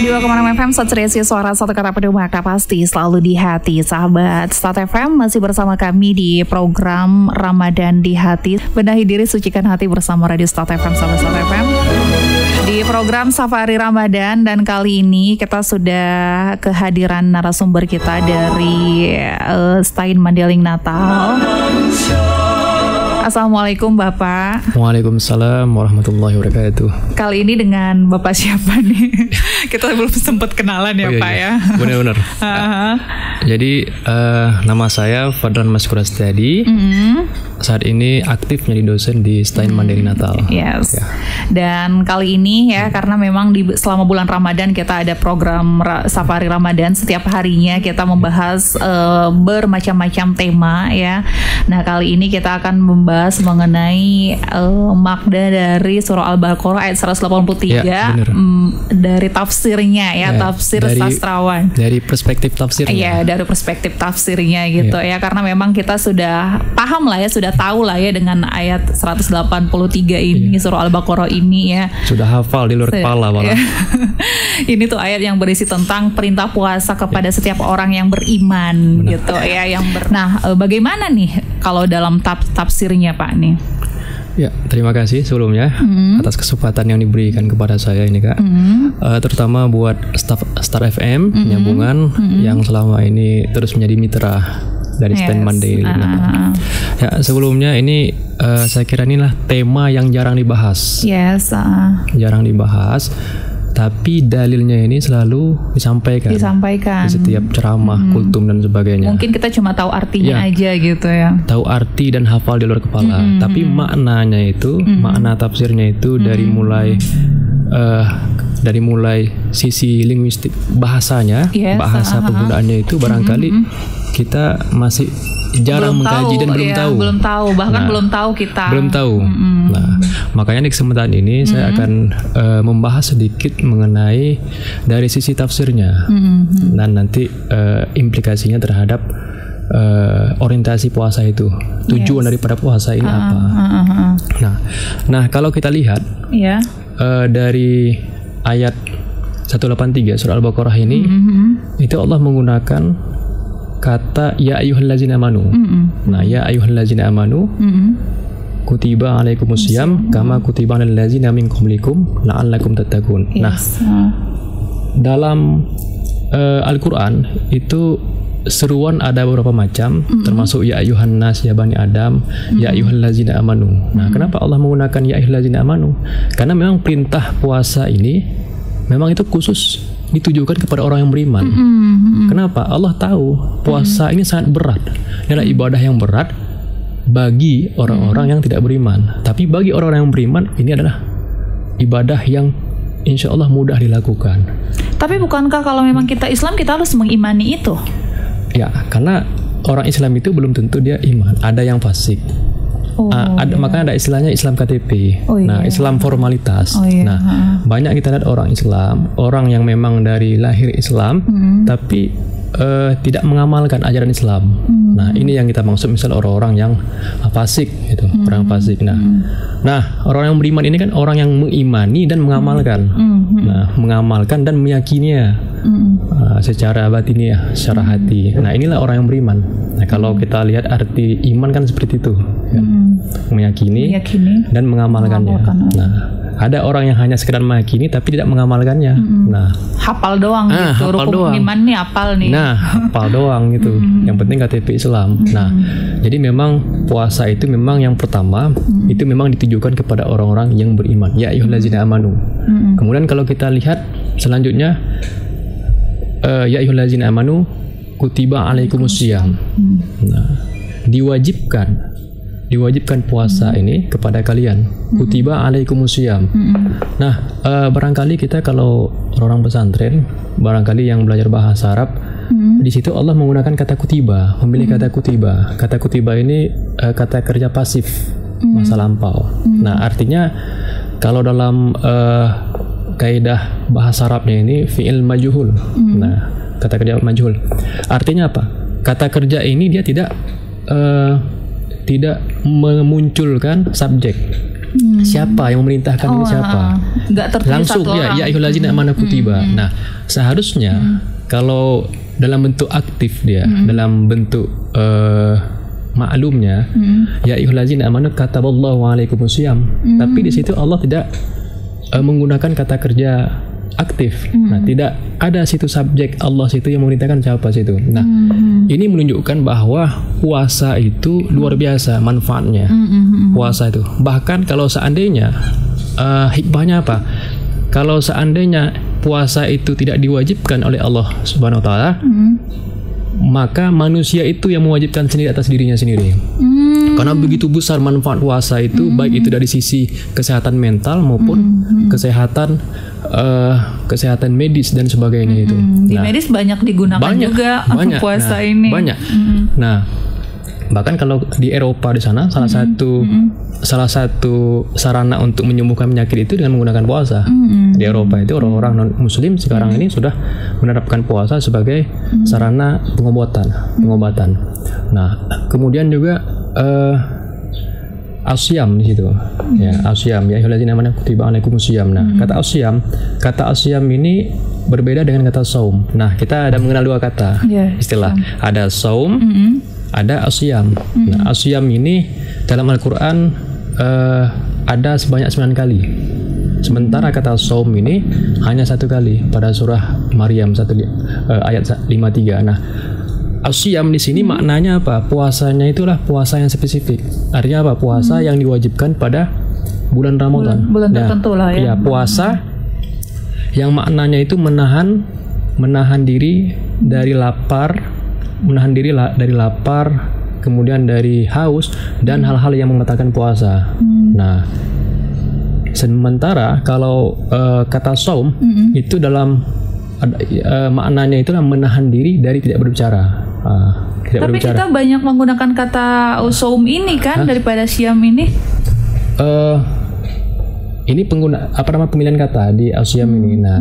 102,6 FM Start Suara satu kata penuh maka pasti selalu di hati. Sahabat Start FM masih bersama kami di program Ramadan di Hati. Benahi diri, sucikan hati bersama Radio Start FM, sahabat Start FM. Di program Safari Ramadan, dan kali ini kita sudah kehadiran narasumber kita dari Stain Mandailing Natal. Assalamualaikum Bapak. Waalaikumsalam warahmatullahi wabarakatuh. Kali ini dengan Bapak siapa nih? Kita belum sempat kenalan ya, Pak ya. Benar-benar. Jadi nama saya Fadran Maskur Astiadi. Saat ini aktif menjadi dosen di Stain Mandailing Natal. Yes. Ya. Dan kali ini ya, karena memang selama bulan Ramadan kita ada program Safari Ramadan, setiap harinya kita membahas bermacam-macam tema ya. Nah, kali ini kita akan membahas mengenai makna dari surah Al-Baqarah ayat 183 ya, dari tafsirnya ya, tafsir sastrawan. Dari perspektif tafsirnya. Iya, dari perspektif tafsirnya gitu ya, karena memang kita sudah paham lah ya, sudah tahu lah ya dengan ayat 183 ini, surah Al-Baqarah ini ya. Sudah hafal di luar kepala malah. Ini tuh ayat yang berisi tentang perintah puasa kepada setiap orang yang beriman. Benar. Gitu ya, Nah, bagaimana nih kalau dalam tafsirnya Pak nih? Ya, terima kasih sebelumnya atas kesempatan yang diberikan kepada saya ini Kak. Terutama buat staf Star FM Penyambungan yang selama ini terus menjadi mitra dari Stain Mandailing Natal. Ya, sebelumnya ini saya kira inilah tema yang jarang dibahas. Jarang dibahas. Tapi dalilnya ini selalu disampaikan di setiap ceramah, kultum dan sebagainya. Mungkin kita cuma tahu artinya aja gitu ya. Tahu arti dan hafal di luar kepala. Tapi maknanya itu, makna tafsirnya itu dari mulai sisi linguistik bahasanya, bahasa penggunaannya itu barangkali kita masih jarang mengkaji dan belum tahu, bahkan belum tahu kita. Nah, makanya di kesempatan ini saya akan membahas sedikit mengenai dari sisi tafsirnya dan nanti implikasinya terhadap orientasi puasa itu, tujuan daripada puasa ini apa. Nah, kalau kita lihat dari ayat 183 surah Al-Baqarah ini, itu Allah menggunakan kata ya ayyuhallazina amanu. Nah, ya ayyuhallazina amanu kutiba alaikumusiyam kama kutiba alal ladzina min qablikum la'allakum tattaqun. Nah, dalam Al-Qur'an itu seruan ada beberapa macam, termasuk ya ayyuhan nas, ya bani Adam, ya ayyuhallazina amanu. Nah, kenapa Allah menggunakan ya ayyuhallazina amanu? Karena memang perintah puasa ini memang itu khusus ditujukan kepada orang yang beriman. Kenapa? Allah tahu puasa ini sangat berat, adalah ibadah yang berat bagi orang-orang yang tidak beriman. Tapi bagi orang-orang yang beriman, ini adalah ibadah yang insya Allah mudah dilakukan. Tapi bukankah kalau memang kita Islam, kita harus mengimani itu? Ya, karena orang Islam itu belum tentu dia iman. Ada yang fasik. Makanya ada istilahnya Islam KTP. Islam formalitas. Nah, banyak kita lihat orang Islam, orang yang memang dari lahir Islam, tapi tidak mengamalkan ajaran Islam. Nah, ini yang kita maksud, misal orang-orang yang fasik, gitu, orang fasik. Nah, orang yang beriman ini kan orang yang mengimani dan mengamalkan. Nah, mengamalkan dan meyakininya secara batiniah, secara hati. Nah, inilah orang yang beriman. Nah, kalau kita lihat arti iman kan seperti itu, kan? Meyakini dan mengamalkannya. Nah, ada orang yang hanya sekedar meyakini tapi tidak mengamalkannya. Nah, hafal doang gitu, rukun iman nih hafal nih. Nah, hafal doang gitu. Yang penting KTP Islam. Nah, jadi memang puasa itu memang yang pertama itu memang ditujukan kepada orang-orang yang beriman. Ya ayyuhallazina amanu. Kemudian kalau kita lihat selanjutnya, ya ayyuhallazina amanu kutiba alaikumusiyam. Nah, diwajibkan puasa ini kepada kalian. Kutiba alaikumusiyam. Nah, barangkali kita kalau orang pesantren, barangkali yang belajar bahasa Arab, di situ Allah menggunakan kata kutiba, memilih kata kutiba. Kata kutiba ini kata kerja pasif, masa lampau. Nah, artinya kalau dalam kaidah bahasa Arabnya ini fi'il majhul. Nah, kata kerja majhul. Artinya apa? Kata kerja ini dia tidak memunculkan subjek. Siapa yang memerintahkan ini siapa? Nggak tertulis Langsung satu orang. ya ayyuhallazina amanu kutiba. Nah, seharusnya kalau dalam bentuk aktif dia, dalam bentuk maklumnya, ya ayyuhallazina amanu kataballahu alaikumusiyam. Tapi di situ Allah tidak menggunakan kata kerja aktif. Nah, tidak ada situ subjek Allah situ yang memerintahkan siapa situ. Nah, ini menunjukkan bahwa puasa itu luar biasa manfaatnya. Puasa itu. Bahkan kalau seandainya hikmahnya apa? Kalau seandainya puasa itu tidak diwajibkan oleh Allah Subhanahu wa taala, maka manusia itu yang mewajibkan sendiri atas dirinya sendiri. Karena begitu besar manfaat puasa itu, baik itu dari sisi kesehatan mental maupun kesehatan medis dan sebagainya itu. Di medis banyak digunakan juga puasa ini. Banyak. Nah, bahkan kalau di Eropa di sana salah satu sarana untuk menyembuhkan penyakit itu dengan menggunakan puasa. Di Eropa itu orang-orang non muslim sekarang ini sudah menerapkan puasa sebagai sarana pengobatan. Nah, kemudian juga asyam di situ. Ya, asyam ya ayyuhallazina amanu kutiba alaikumusiyam. Nah, kata asyam ini berbeda dengan kata saum. Nah, kita ada mengenal dua kata istilah. Ada saum, ada asyam. Nah, asyam ini dalam Al-Qur'an ada sebanyak 9 kali. Sementara kata saum ini hanya 1 kali pada surah Maryam ayat 53. Nah, asyam di sini maknanya apa? Puasanya itulah puasa yang spesifik. Artinya apa? Puasa yang diwajibkan pada bulan Ramadan. Bulan tertentu lah ya. Ya, puasa yang maknanya itu menahan diri dari lapar, kemudian dari haus dan hal-hal yang membatalkan puasa. Nah, sementara kalau kata saum itu dalam maknanya itulah menahan diri dari tidak berbicara. Tapi kita banyak menggunakan kata saum ini kan daripada siam ini. Ini pemilihan kata di asyam ini. Nah,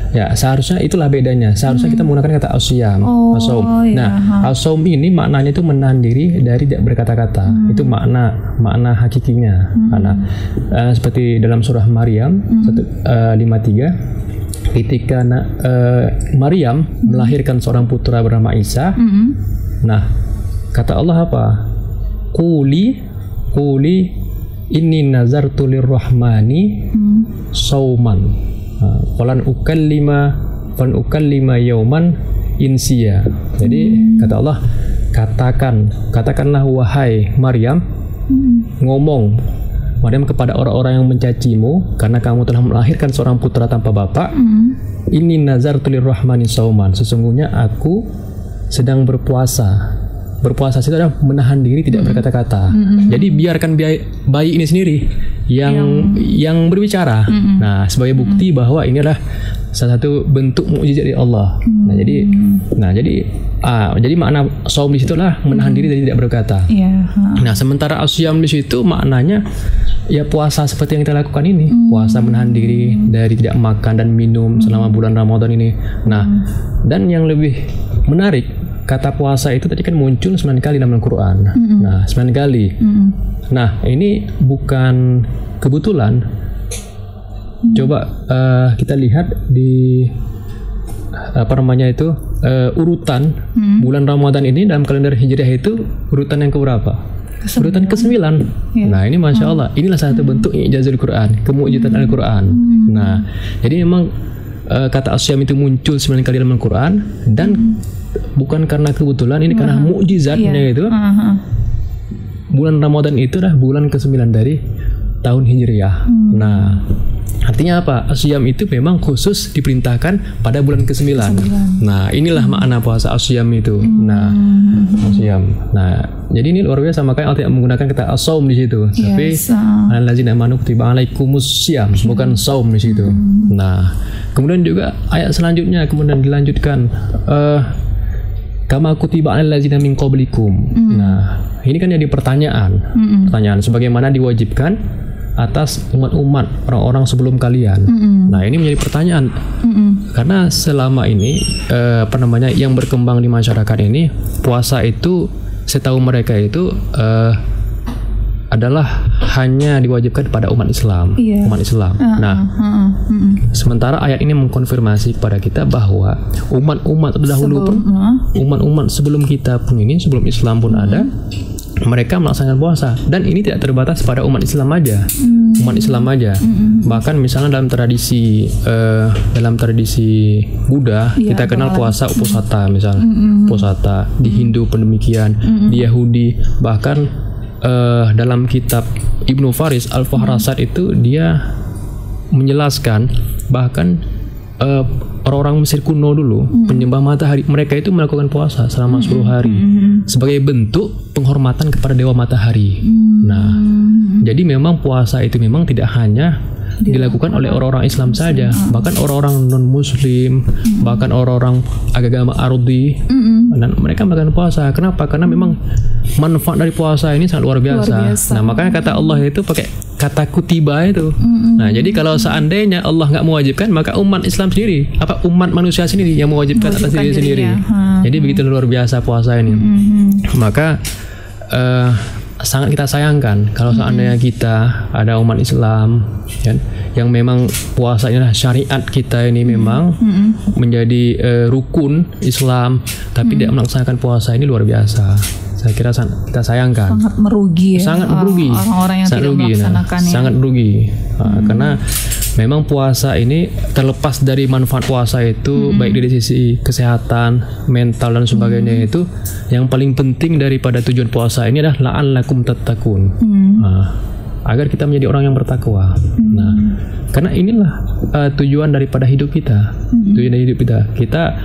ya seharusnya itulah bedanya. Seharusnya kita menggunakan kata asyam, asaum. Nah, asaum ini maknanya itu menahan diri dari tidak berkata-kata. Itu makna hakikinya. Karena seperti dalam surah Maryam 53, ketika Maryam melahirkan seorang putra bernama Isa. Nah, kata Allah apa? Quli inni nazartu lirrahmani sauman falan ukallima yauman insiya. Jadi kata Allah, katakanlah wahai Maryam, ngomong Maryam kepada orang-orang yang mencacimu karena kamu telah melahirkan seorang putra tanpa bapak. Inni nazartu lirrahmani sauman, sesungguhnya aku sedang berpuasa. Berpuasa itu adalah menahan diri tidak berkata-kata. Jadi biarkan bayi ini sendiri yang berbicara. Nah, sebagai bukti bahwa ini adalah salah satu bentuk mukjizat dari Allah. Jadi makna saum di situ adalah menahan diri dari tidak berkata. Nah, sementara asyam di situ maknanya ya puasa seperti yang kita lakukan ini. Puasa menahan diri dari tidak makan dan minum selama bulan Ramadan ini. Nah, dan yang lebih menarik, kata puasa itu tadi kan muncul 9 kali dalam Al-Quran. Nah, 9 kali. Nah, ini bukan kebetulan. Coba kita lihat di urutan bulan Ramadan ini dalam kalender Hijriah itu urutan yang keberapa? Urutan ke-9. Nah, ini Masya Allah. Inilah satu bentuk ijazul Quran, kemujizatan Al-Quran. Nah, jadi memang kata asyam itu muncul 9 kali dalam Al-Quran dan bukan karena kebetulan, ini karena mukjizatnya itu. Bulan Ramadan itu adalah bulan ke-9 dari tahun Hijriah. Nah, artinya apa? Asyam itu memang khusus diperintahkan pada bulan ke-9. Nah, inilah makna puasa asyam itu. Nah, asyam. Nah, jadi ini luar biasa, makanya Allah tidak menggunakan kata asaum di situ. Tapi allazina amanu kutiba alaikumusiyam, bukan saum di situ. Nah, kemudian juga ayat selanjutnya kemudian dilanjutkan kama kutiba alal ladzina min qablikum. Nah, ini kan jadi pertanyaan. Pertanyaan sebagaimana diwajibkan atas umat-umat orang-orang sebelum kalian. Nah, ini menjadi pertanyaan. Karena selama ini yang berkembang di masyarakat ini, puasa itu setahu mereka itu adalah hanya diwajibkan pada umat Islam. Umat Islam. Sementara ayat ini mengkonfirmasi kepada kita bahwa umat-umat terdahulu pun, umat-umat sebelum kita pun ini, sebelum Islam pun ada, mereka melaksanakan puasa, dan ini tidak terbatas pada umat Islam aja. Umat Islam aja. Bahkan misalnya dalam tradisi Buddha, kita kenal puasa Uposatha misalnya. Uposatha. Di Hindu pun demikian, di Yahudi, bahkan dalam kitab Ibnu Faris Al-Fahrasat itu dia menjelaskan bahkan orang-orang Mesir kuno dulu penyembah matahari, mereka itu melakukan puasa selama 10 hari sebagai bentuk penghormatan kepada dewa matahari. Nah, jadi memang puasa itu memang tidak hanya dilakukan oleh orang-orang Islam saja, bahkan orang-orang non-Muslim, bahkan orang-orang agama Ardi, dan mereka melakukan puasa. Kenapa? Karena memang manfaat dari puasa ini sangat luar biasa. Nah, makanya kata Allah itu pakai kata kutiba itu. Nah, jadi kalau seandainya Allah nggak mewajibkan, maka umat Islam sendiri, umat manusia sendiri yang mewajibkan atas diri sendiri. Jadi begitu luar biasa puasa ini. Maka sangat kita sayangkan kalau seandainya kita ada umat Islam kan, yang memang puasa inilah syariat kita ini memang menjadi rukun Islam, tapi tidak melaksanakan puasa ini luar biasa. Saya kira kita sayangkan. Sangat merugi ya. Sangat merugi. Orang-orang yang sangat tidak rugi, melaksanakannya. Sangat merugi. Karena memang puasa ini terlepas dari manfaat puasa itu, baik dari sisi kesehatan, mental dan sebagainya, itu yang paling penting daripada tujuan puasa ini adalah la'allakum tattaqun. Agar kita menjadi orang yang bertakwa. Nah, karena inilah tujuan daripada hidup kita. Tujuan dari hidup kita. Kita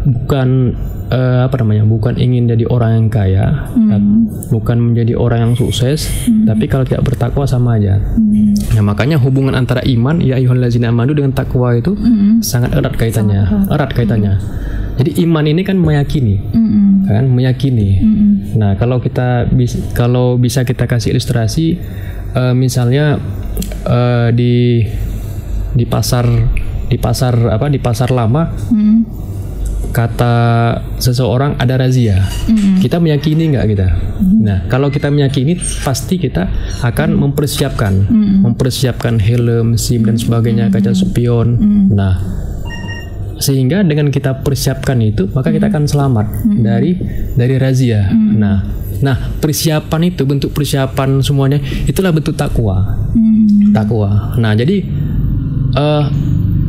bukan bukan ingin jadi orang yang kaya, bukan menjadi orang yang sukses, tapi kalau tidak bertakwa sama aja. Nah, makanya hubungan antara iman ya ayyuhallazina amanu dengan takwa itu sangat erat kaitannya. Jadi iman ini kan meyakini, Nah, kalau bisa kita kasih ilustrasi, misalnya di pasar lama, kata seseorang ada razia, kita meyakini nggak kita? Nah, kalau kita meyakini, pasti kita akan mempersiapkan helm, SIM dan sebagainya, kaca spion. Nah, sehingga dengan kita persiapkan itu, maka kita akan selamat dari razia. Nah, persiapan itu, bentuk persiapan semuanya itulah bentuk takwa. Nah, jadi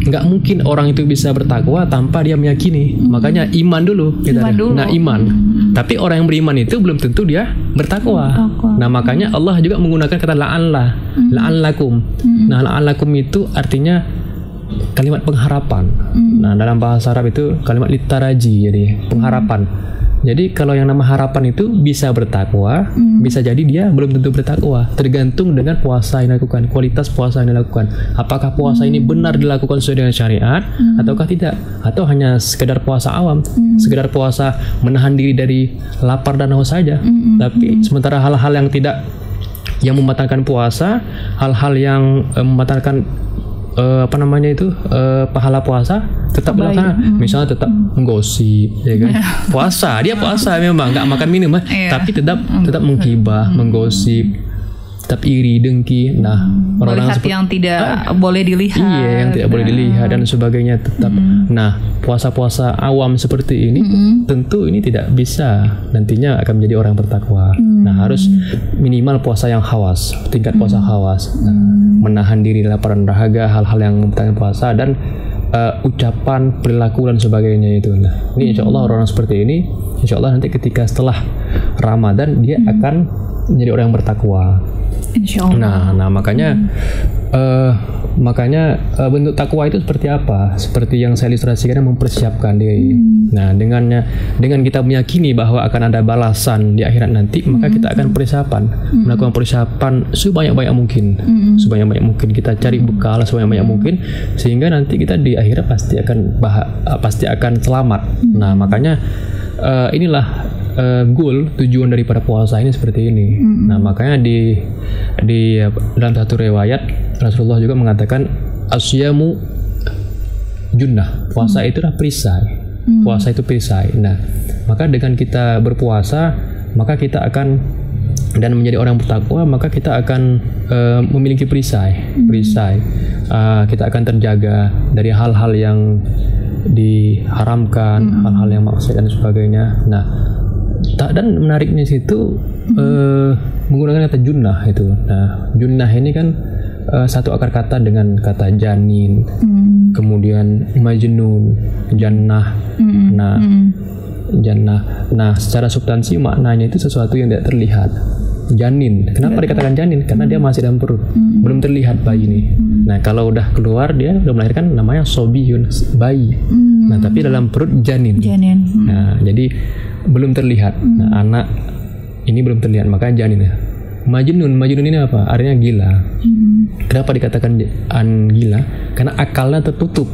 nggak mungkin orang itu bisa bertakwa tanpa dia meyakini. Makanya iman dulu. Nah, iman. Tapi orang yang beriman itu belum tentu dia bertakwa. Nah, makanya Allah juga menggunakan kata la'allakum. Nah, la'allakum itu artinya kalimat pengharapan. Nah, dalam bahasa Arab itu kalimat litaraji, jadi pengharapan. Jadi kalau yang nama harapan itu bisa bertakwa, bisa jadi dia belum tentu bertakwa. Tergantung dengan puasa yang dilakukan, kualitas puasa yang dilakukan. Apakah puasa ini benar dilakukan sesuai dengan syariat, ataukah tidak? Atau hanya sekedar puasa awam, sekedar puasa menahan diri dari lapar dan haus saja. Tapi sementara hal-hal yang membatalkan puasa, hal-hal yang membatalkan pahala puasa tetap dilaksanakan. Misalnya tetap menggosip, ya kan? Dia puasa memang nggak makan minum, tapi tetap menghibah, menggosip, tetap iri, dengki. Nah, orang-orang yang tidak boleh dilihat. Iya, yang tidak boleh dilihat dan sebagainya tetap. Nah, puasa-puasa awam seperti ini tentu ini tidak bisa nantinya akan menjadi orang bertakwa. Nah, harus minimal puasa yang khawas, tingkat puasa khawas. Menahan diri lapar dan dahaga, hal-hal yang membatalkan puasa, dan ucapan, perilaku dan sebagainya itu. Nah, ini insya Allah orang-orang seperti ini, insya Allah nanti ketika setelah Ramadan dia akan menjadi orang yang bertakwa. Insya Allah. Nah, makanya bentuk takwa itu seperti apa? Seperti yang saya ilustrasikan, mempersiapkan diri. Nah, dengan kita meyakini bahwa akan ada balasan di akhirat nanti, maka kita akan melakukan persiapan sebanyak-banyak mungkin. Sebanyak-banyak mungkin kita cari bekal sebanyak-banyak mungkin, sehingga nanti kita di akhirat pasti akan selamat. Nah, makanya inilah goal, tujuan daripada puasa ini seperti ini. Nah, makanya di dalam satu riwayat Rasulullah juga mengatakan asyamu junnah, puasa itulah perisai. Puasa itu perisai. Nah, maka dengan kita berpuasa, maka kita akan dan menjadi orang bertakwa, maka kita akan memiliki perisai. Kita akan terjaga dari hal-hal yang diharamkan, hal-hal yang maksiat dan sebagainya. Nah, dan menariknya situ menggunakan kata junnah itu. Nah, junnah ini kan satu akar kata dengan kata janin, kemudian majnun, jannah. Nah, secara substansi maknanya itu sesuatu yang tidak terlihat. Janin, kenapa dikatakan janin? Karena dia masih dalam perut, belum terlihat bayi ini. Nah, kalau udah keluar, dia udah melahirkan, namanya sobiyun, bayi. Nah, tapi dalam perut janin. Nah, jadi belum terlihat. Nah, anak ini belum terlihat, makanya janin ya. Majnun ini apa? Artinya gila. Kenapa dikatakan gila? Karena akalnya tertutup,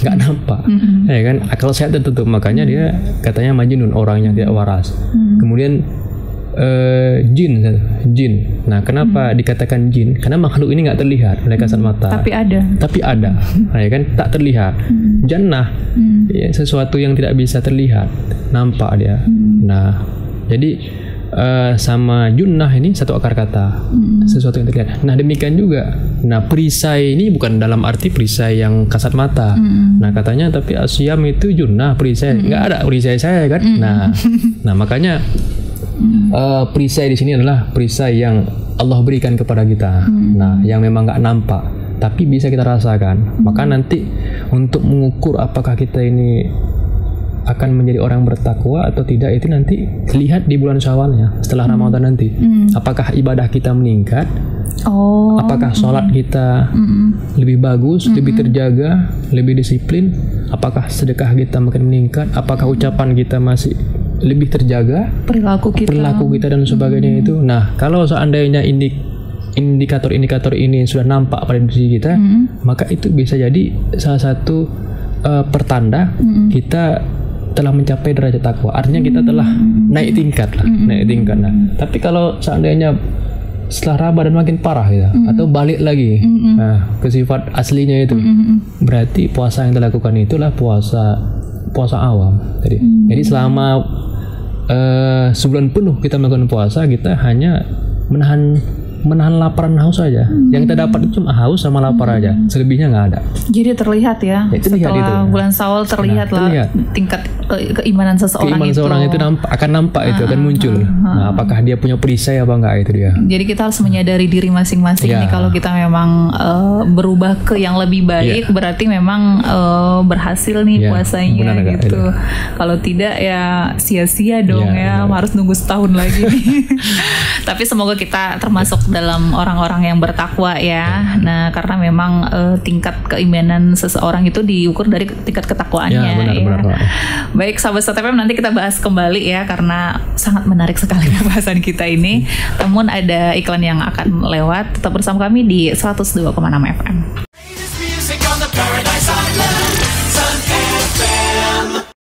nggak nampak. Ya kan, akal sehat tertutup, makanya dia katanya majnun, orangnya tidak waras. Kemudian jin. Nah, kenapa dikatakan jin? Karena makhluk ini nggak terlihat oleh kasat mata. Tapi ada. Ya kan, tak terlihat. Jannah, ya, sesuatu yang tidak bisa terlihat, nampak dia. Nah, jadi sama junnah ini satu akar kata, sesuatu yang terlihat. Nah, demikian juga. Nah, perisai ini bukan dalam arti perisai yang kasat mata. Nah, katanya tapi asyam itu junnah, perisai. Nggak ada perisai saya kan. Nah, makanya perisai di sini adalah perisai yang Allah berikan kepada kita. Nah, yang memang nggak nampak, tapi bisa kita rasakan. Maka nanti untuk mengukur apakah kita ini akan menjadi orang bertakwa atau tidak, itu nanti lihat di bulan Syawalnya setelah Ramadan nanti. Apakah ibadah kita meningkat? Apakah sholat kita lebih bagus, lebih terjaga, lebih disiplin? Apakah sedekah kita makin meningkat? Apakah ucapan kita masih lebih terjaga? Perilaku kita dan sebagainya itu. Nah, kalau seandainya indikator-indikator ini sudah nampak pada diri kita, maka itu bisa jadi salah satu pertanda kita telah mencapai derajat takwa. Artinya kita telah naik tingkat. Nah, tapi kalau seandainya setelah Ramadan makin parah gitu, atau balik lagi ke sifat aslinya itu, berarti puasa yang dilakukan itulah puasa awam. Jadi selama sebulan penuh kita melakukan puasa, kita hanya menahan lapar dan haus saja. Yang kita dapat itu cuma haus sama lapar aja, selebihnya nggak ada. Jadi terlihat ya, setelah bulan Syawal terlihat tingkat keimanan seseorang itu akan nampak itu akan muncul. Nah, apakah dia punya perisai apa enggak, itu dia. Jadi kita harus menyadari diri masing-masing nih, kalau kita memang berubah ke yang lebih baik, berarti memang berhasil nih puasanya gitu. Kalau tidak ya sia-sia dong harus nunggu setahun lagi nih. Tapi semoga kita termasuk dalam orang-orang yang bertakwa ya. Nah, karena memang tingkat keimanan seseorang itu diukur dari tingkat ketakwaannya. Benar. Baik, sahabat STFM, nanti kita bahas kembali ya, karena sangat menarik sekali bahasan kita ini. Namun ada iklan yang akan lewat. Tetap bersama kami di 102,6 FM.